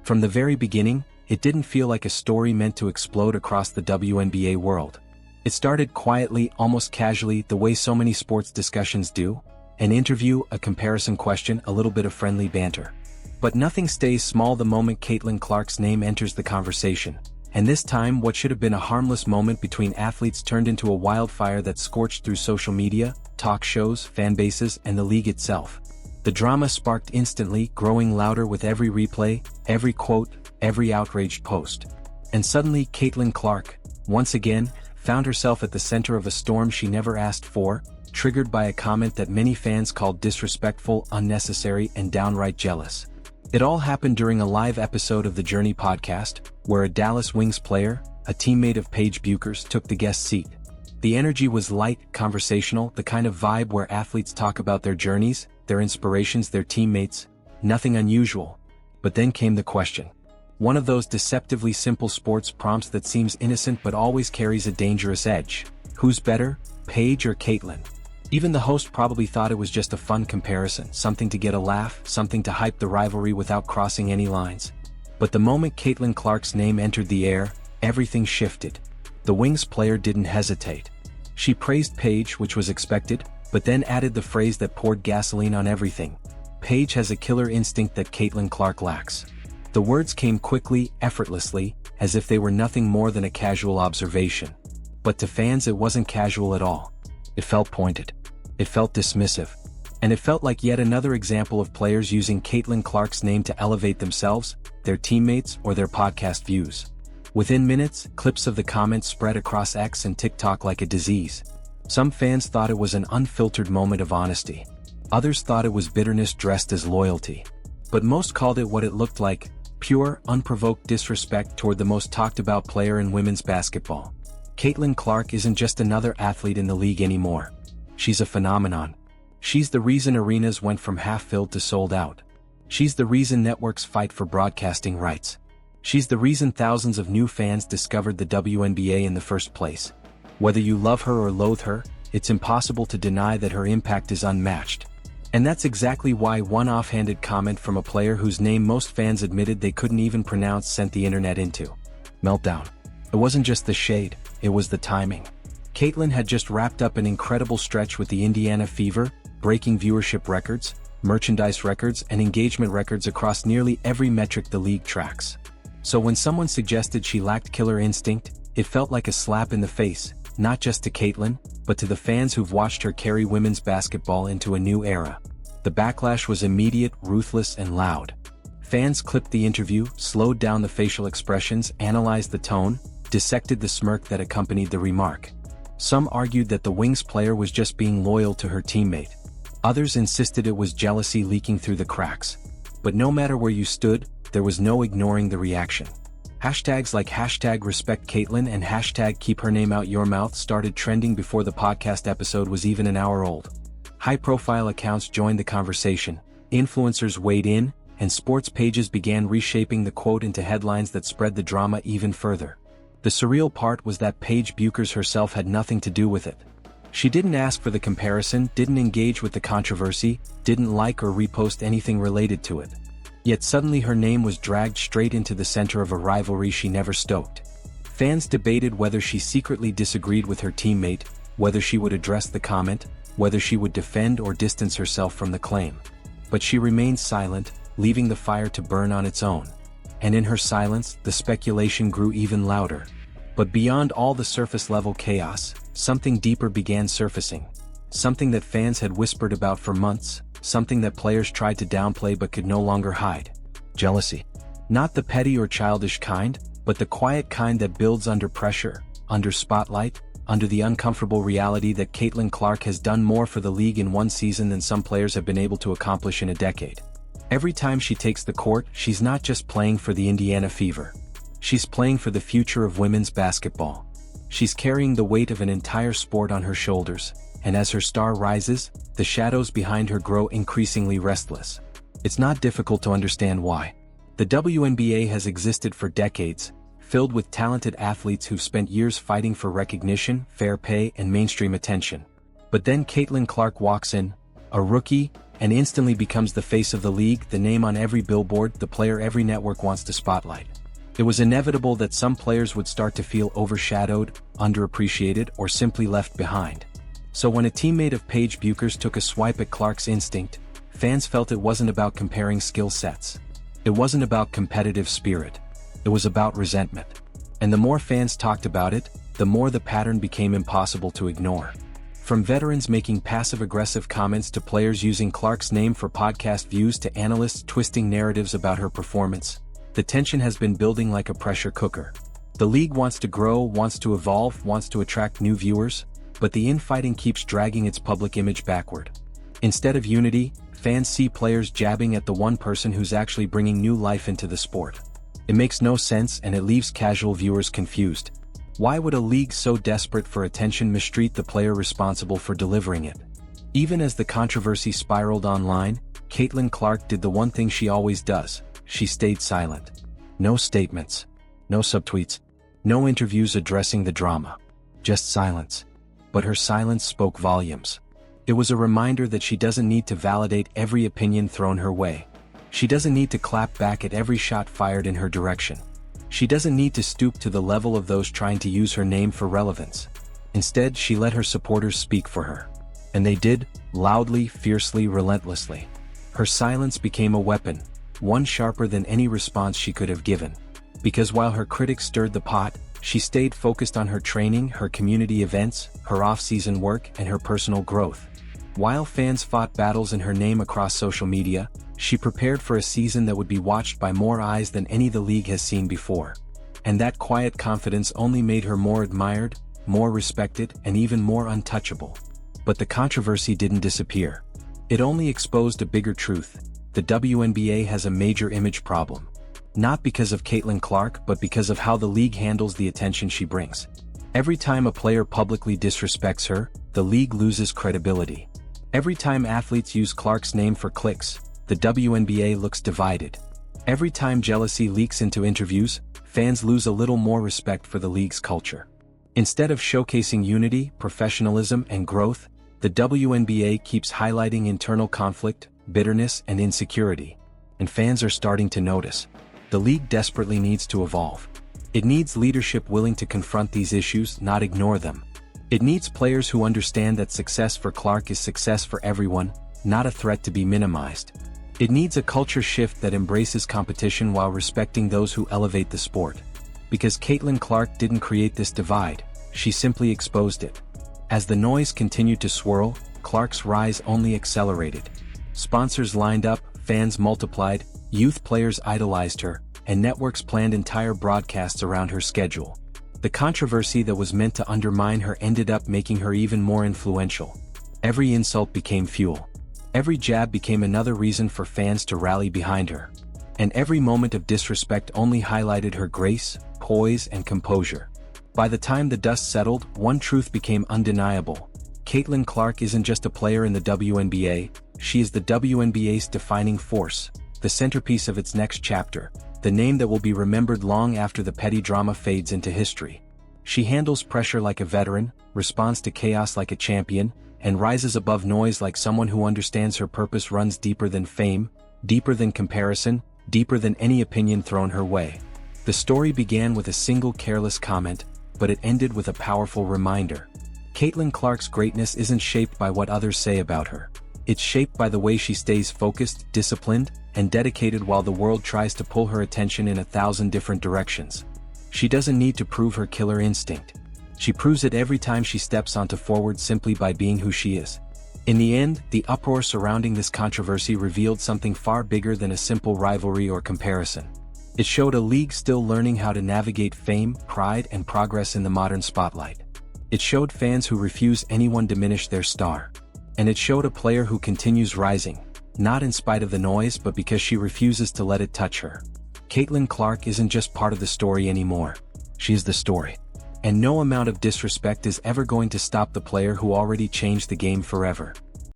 From the very beginning, it didn't feel like a story meant to explode across the WNBA world. It started quietly, almost casually, the way so many sports discussions do. An interview, a comparison question, a little bit of friendly banter. But nothing stays small the moment Caitlin Clark's name enters the conversation. And this time, what should have been a harmless moment between athletes turned into a wildfire that scorched through social media, talk shows, fan bases, and the league itself. The drama sparked instantly, growing louder with every replay, every quote, every outraged post. And suddenly Caitlin Clark, once again, found herself at the center of a storm she never asked for, triggered by a comment that many fans called disrespectful, unnecessary, and downright jealous. It all happened during a live episode of the Journey podcast, where a Dallas Wings player, a teammate of Paige Bueckers, took the guest seat. The energy was light, conversational, the kind of vibe where athletes talk about their journeys, their inspirations, their teammates, nothing unusual. But then came the question. One of those deceptively simple sports prompts that seems innocent but always carries a dangerous edge. Who's better, Paige or Caitlin? Even the host probably thought it was just a fun comparison, something to get a laugh, something to hype the rivalry without crossing any lines. But the moment Caitlin Clark's name entered the air, everything shifted. The Wings player didn't hesitate. She praised Paige, which was expected, but then added the phrase that poured gasoline on everything. Paige has a killer instinct that Caitlin Clark lacks. The words came quickly, effortlessly, as if they were nothing more than a casual observation. But to fans it wasn't casual at all. It felt pointed. It felt dismissive. And it felt like yet another example of players using Caitlin Clark's name to elevate themselves, their teammates, or their podcast views. Within minutes, clips of the comments spread across X and TikTok like a disease. Some fans thought it was an unfiltered moment of honesty. Others thought it was bitterness dressed as loyalty. But most called it what it looked like: pure, unprovoked disrespect toward the most talked-about player in women's basketball. Caitlin Clark isn't just another athlete in the league anymore. She's a phenomenon. She's the reason arenas went from half-filled to sold out. She's the reason networks fight for broadcasting rights. She's the reason thousands of new fans discovered the WNBA in the first place. Whether you love her or loathe her, it's impossible to deny that her impact is unmatched. And that's exactly why one offhanded comment from a player whose name most fans admitted they couldn't even pronounce sent the internet into meltdown. It wasn't just the shade, it was the timing. Caitlin had just wrapped up an incredible stretch with the Indiana Fever, breaking viewership records, merchandise records, and engagement records across nearly every metric the league tracks. So when someone suggested she lacked killer instinct, it felt like a slap in the face, not just to Caitlin, but to the fans who've watched her carry women's basketball into a new era. The backlash was immediate, ruthless, and loud. Fans clipped the interview, slowed down the facial expressions, analyzed the tone, dissected the smirk that accompanied the remark. Some argued that the Wings player was just being loyal to her teammate. Others insisted it was jealousy leaking through the cracks. But no matter where you stood, there was no ignoring the reaction. Hashtags like #RespectCaitlin and #KeepHerNameOutYourMouth started trending before the podcast episode was even an hour old. High-profile accounts joined the conversation, influencers weighed in, and sports pages began reshaping the quote into headlines that spread the drama even further. The surreal part was that Paige Bueckers herself had nothing to do with it. She didn't ask for the comparison, didn't engage with the controversy, didn't like or repost anything related to it. Yet suddenly her name was dragged straight into the center of a rivalry she never stoked. Fans debated whether she secretly disagreed with her teammate, whether she would address the comment, whether she would defend or distance herself from the claim. But she remained silent, leaving the fire to burn on its own. And in her silence, the speculation grew even louder. But beyond all the surface-level chaos, something deeper began surfacing. Something that fans had whispered about for months, something that players tried to downplay but could no longer hide. Jealousy. Not the petty or childish kind, but the quiet kind that builds under pressure, under spotlight, under the uncomfortable reality that Caitlin Clark has done more for the league in one season than some players have been able to accomplish in a decade. Every time she takes the court, she's not just playing for the Indiana Fever. She's playing for the future of women's basketball. She's carrying the weight of an entire sport on her shoulders, and as her star rises, the shadows behind her grow increasingly restless. It's not difficult to understand why. The WNBA has existed for decades, filled with talented athletes who've spent years fighting for recognition, fair pay, and mainstream attention. But then Caitlin Clark walks in, a rookie, and instantly becomes the face of the league, the name on every billboard, the player every network wants to spotlight. It was inevitable that some players would start to feel overshadowed, underappreciated, or simply left behind. So when a teammate of Paige Bueckers took a swipe at Clark's instinct, fans felt it wasn't about comparing skill sets. It wasn't about competitive spirit. It was about resentment. And the more fans talked about it, the more the pattern became impossible to ignore. From veterans making passive-aggressive comments to players using Clark's name for podcast views to analysts twisting narratives about her performance, the tension has been building like a pressure cooker. The league wants to grow, wants to evolve, wants to attract new viewers, but the infighting keeps dragging its public image backward. Instead of unity, fans see players jabbing at the one person who's actually bringing new life into the sport. It makes no sense and it leaves casual viewers confused. Why would a league so desperate for attention mistreat the player responsible for delivering it? Even as the controversy spiraled online, Caitlin Clark did the one thing she always does: she stayed silent. No statements, no subtweets, no interviews addressing the drama. Just silence. But her silence spoke volumes. It was a reminder that she doesn't need to validate every opinion thrown her way. She doesn't need to clap back at every shot fired in her direction. She doesn't need to stoop to the level of those trying to use her name for relevance. Instead, she let her supporters speak for her. And they did, loudly, fiercely, relentlessly. Her silence became a weapon, one sharper than any response she could have given. Because while her critics stirred the pot, she stayed focused on her training, her community events, her off-season work, and her personal growth. While fans fought battles in her name across social media, she prepared for a season that would be watched by more eyes than any the league has seen before. And that quiet confidence only made her more admired, more respected, and even more untouchable. But the controversy didn't disappear. It only exposed a bigger truth: the WNBA has a major image problem. Not because of Caitlin Clark, but because of how the league handles the attention she brings. Every time a player publicly disrespects her, the league loses credibility. Every time athletes use Clark's name for clicks, the WNBA looks divided. Every time jealousy leaks into interviews, fans lose a little more respect for the league's culture. Instead of showcasing unity, professionalism, and growth, the WNBA keeps highlighting internal conflict, bitterness, and insecurity. And fans are starting to notice. The league desperately needs to evolve. It needs leadership willing to confront these issues, not ignore them. It needs players who understand that success for Clark is success for everyone, not a threat to be minimized. It needs a culture shift that embraces competition while respecting those who elevate the sport. Because Caitlin Clark didn't create this divide, she simply exposed it. As the noise continued to swirl, Clark's rise only accelerated. Sponsors lined up, fans multiplied, youth players idolized her, and networks planned entire broadcasts around her schedule. The controversy that was meant to undermine her ended up making her even more influential. Every insult became fuel. Every jab became another reason for fans to rally behind her. And every moment of disrespect only highlighted her grace, poise, and composure. By the time the dust settled, one truth became undeniable. Caitlin Clark isn't just a player in the WNBA, she is the WNBA's defining force, the centerpiece of its next chapter, the name that will be remembered long after the petty drama fades into history. She handles pressure like a veteran, responds to chaos like a champion, and rises above noise like someone who understands her purpose runs deeper than fame, deeper than comparison, deeper than any opinion thrown her way. The story began with a single careless comment, but it ended with a powerful reminder. Caitlin Clark's greatness isn't shaped by what others say about her. It's shaped by the way she stays focused, disciplined, and dedicated while the world tries to pull her attention in 1,000 different directions. She doesn't need to prove her killer instinct. She proves it every time she steps onto forward simply by being who she is. In the end, the uproar surrounding this controversy revealed something far bigger than a simple rivalry or comparison. It showed a league still learning how to navigate fame, pride, and progress in the modern spotlight. It showed fans who refuse anyone diminish their star. And it showed a player who continues rising, not in spite of the noise but because she refuses to let it touch her. Caitlin Clark isn't just part of the story anymore. She's the story. And no amount of disrespect is ever going to stop the player who already changed the game forever.